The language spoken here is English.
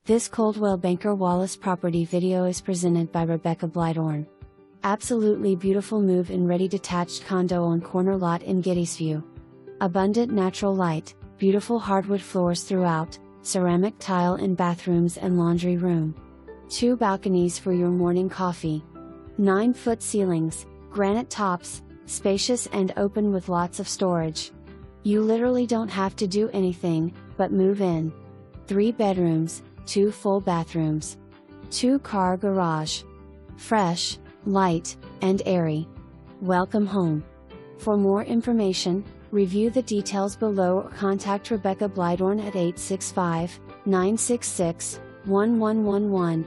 This Coldwell Banker Wallace property video is presented by Rebecca.bleidorn. Absolutely beautiful move-in ready detached condo on corner lot in Gettysvue. Abundant natural light, beautiful hardwood floors throughout, ceramic tile in bathrooms and laundry room. 2 balconies for your morning coffee. 9-foot ceilings, granite tops, spacious and open with lots of storage. You literally don't have to do anything but move in. 3 bedrooms, 2 full bathrooms. 2-car garage. Fresh, light, and airy. Welcome home. For more information, review the details below or contact Rebecca.bleidorn at 865-966-1111.